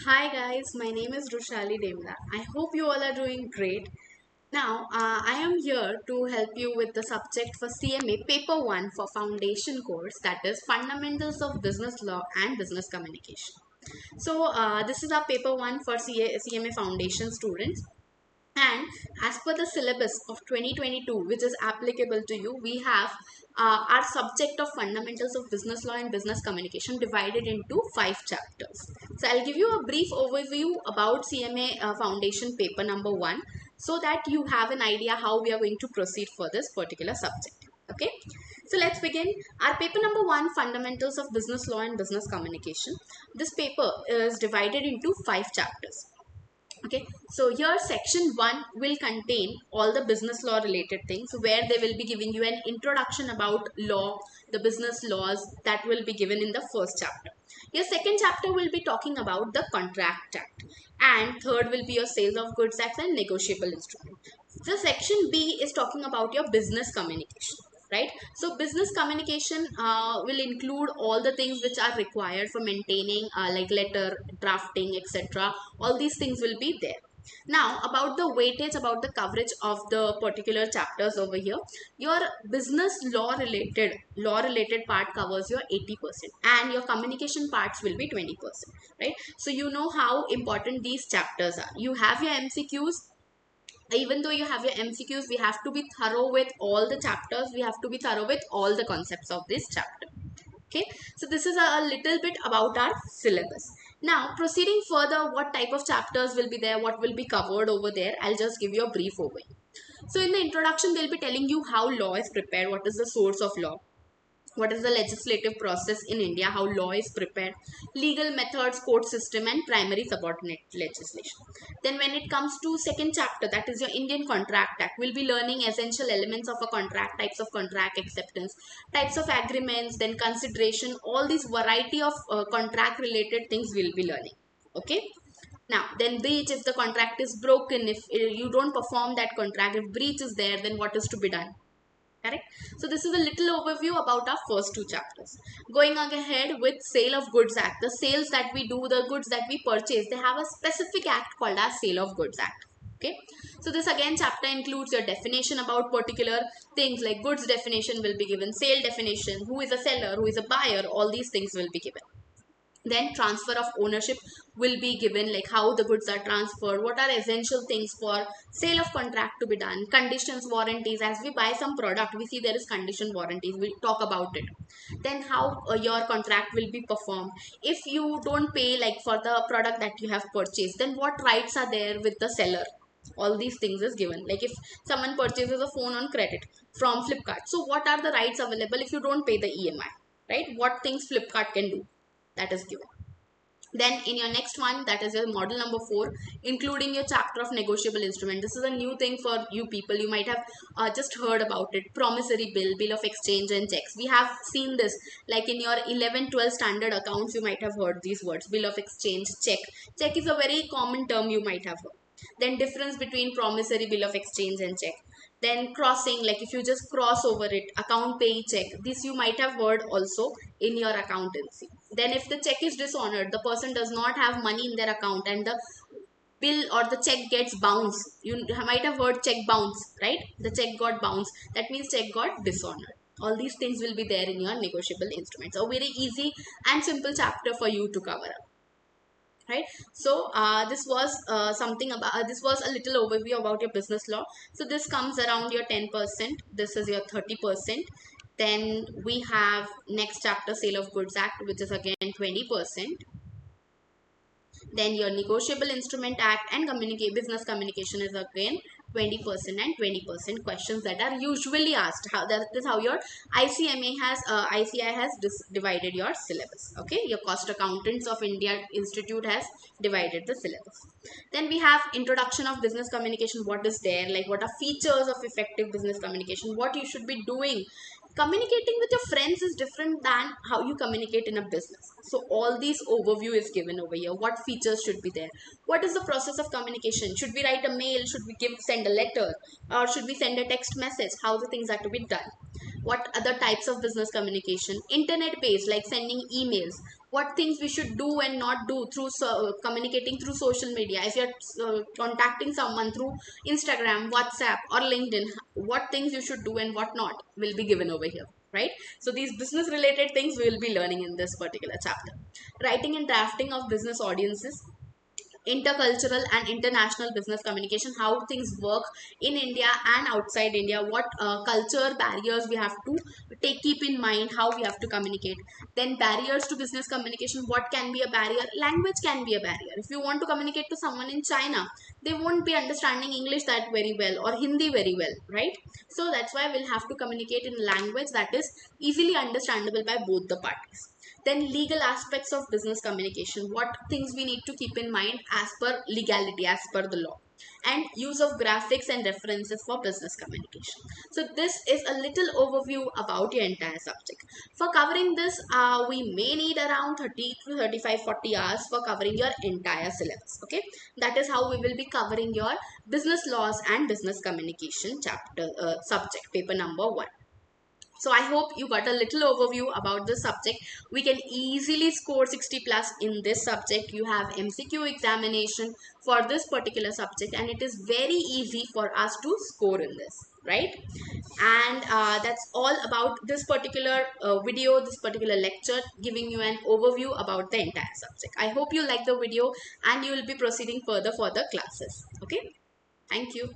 Hi guys, my name is Rushali Demla. I hope you all are doing great. Now, I am here to help you with the subject for CMA Paper 1 for Foundation course, that is Fundamentals of Business Law and Business Communication. So, this is our Paper 1 for CMA Foundation students. And as per the syllabus of 2022, which is applicable to you, we have our subject of fundamentals of business law and business communication divided into 5 chapters. So I'll give you a brief overview about CMA Foundation paper number 1 so that you have an idea how we are going to proceed for this particular subject. Okay, so let's begin. Our paper number 1, fundamentals of business law and business communication. This paper is divided into 5 chapters. Okay, so here section 1 will contain all the business law related things where they will be giving you an introduction about law, the business laws that will be given in the first chapter. Your second chapter will be talking about the contract act, and third will be your sales of goods act and negotiable instrument. The section B is talking about your business communication, right? So business communication will include all the things which are required for maintaining like letter drafting, etc. All these things will be there. Now about the weightage, about the coverage of the particular chapters over here, your business law related part covers your 80% and your communication parts will be 20%, right? So you know how important these chapters are. You have your MCQs. Even though you have your MCQs, we have to be thorough with all the chapters. We have to be thorough with all the concepts of this chapter. Okay, so this is a little bit about our syllabus. Now proceeding further, what type of chapters will be there, what will be covered over there, I'll just give you a brief overview. So in the introduction, they'll be telling you how law is prepared, what is the source of law, what is the legislative process in India, how law is prepared, legal methods, court system, and primary subordinate legislation. Then when it comes to second chapter, that is your Indian Contract Act, we'll be learning essential elements of a contract, types of contract acceptance, types of agreements, then consideration, all these variety of contract related things we'll be learning. Okay. Now, then breach, if the contract is broken, if you don't perform that contract, if breach is there, then what is to be done? Correct. So this is a little overview about our first 2 chapters. Going on ahead with sale of goods act, the sales that we do, the goods that we purchase, they have a specific act called as sale of goods act. Okay, so this again chapter includes your definition about particular things, like goods definition will be given, sale definition, who is a seller, who is a buyer, all these things will be given. Then transfer of ownership will be given, like how the goods are transferred, what are essential things for sale of contract to be done, conditions, warranties. As we buy some product, we see there is condition warranties, we'll talk about it. Then how your contract will be performed. If you don't pay like for the product that you have purchased, then what rights are there with the seller. All these things is given, like if someone purchases a phone on credit from Flipkart, so what are the rights available if you don't pay the EMI, right? What things Flipkart can do, that is given. Then in your next one, that is your model number 4, including your chapter of negotiable instrument. This is a new thing for you people. You might have just heard about it. Promissory bill, bill of exchange and checks. We have seen this like in your 11, 12 standard accounts. You might have heard these words: bill of exchange, check. Check is a very common term you might have heard. Then difference between promissory, bill of exchange and check. Then crossing, like if you just cross over it, account pay check. This you might have heard also in your accountancy. Then if the check is dishonored, the person does not have money in their account and the bill or the check gets bounced. You might have heard check bounce, right? The check got bounced. That means check got dishonored. All these things will be there in your negotiable instruments. A very easy and simple chapter for you to cover up, right? So this was something about this was a little overview about your business law. So this comes around your 10%, this is your 30%. Then we have next chapter, sale of goods act, which is again 20%. Then your negotiable instrument act and business communication is again 20% and 20% questions that are usually asked. How that is how your ICI has divided your syllabus. Okay, your cost accountants of India Institute has divided the syllabus. Then we have introduction of business communication. What is there, like what are features of effective business communication, what you should be doing. Communicating with your friends is different than how you communicate in a business. So all these overview is given over here. What features should be there, what is the process of communication, should we write a mail, should we send a letter, or should we send a text message, how the things are to be done. what other types of business communication, internet based like sending emails, what things we should do and not do through communicating through social media. If you're contacting someone through Instagram, WhatsApp or LinkedIn, what things you should do and what not will be given over here, right? So these business related things we will be learning in this particular chapter. Writing and drafting of business audiences, intercultural and international business communication, how things work in India and outside India, what culture barriers we have to keep in mind, how we have to communicate. Then barriers to business communication, what can be a barrier? Language can be a barrier. If you want to communicate to someone in China, they won't be understanding English that very well or Hindi very well, right? So that's why we'll have to communicate in language that is easily understandable by both the parties. Then legal aspects of business communication, what things we need to keep in mind as per legality, as per the law. And use of graphics and references for business communication. So this is a little overview about your entire subject. For covering this, we may need around 30 to 35 40 hours for covering your entire syllabus. Okay, that is how we will be covering your business laws and business communication chapter subject paper number 1. So I hope you got a little overview about this subject. We can easily score 60 plus in this subject. You have MCQ examination for this particular subject and it is very easy for us to score in this, right? And that's all about this particular video, this particular lecture, giving you an overview about the entire subject. I hope you like the video and you will be proceeding further for the classes. Okay, thank you.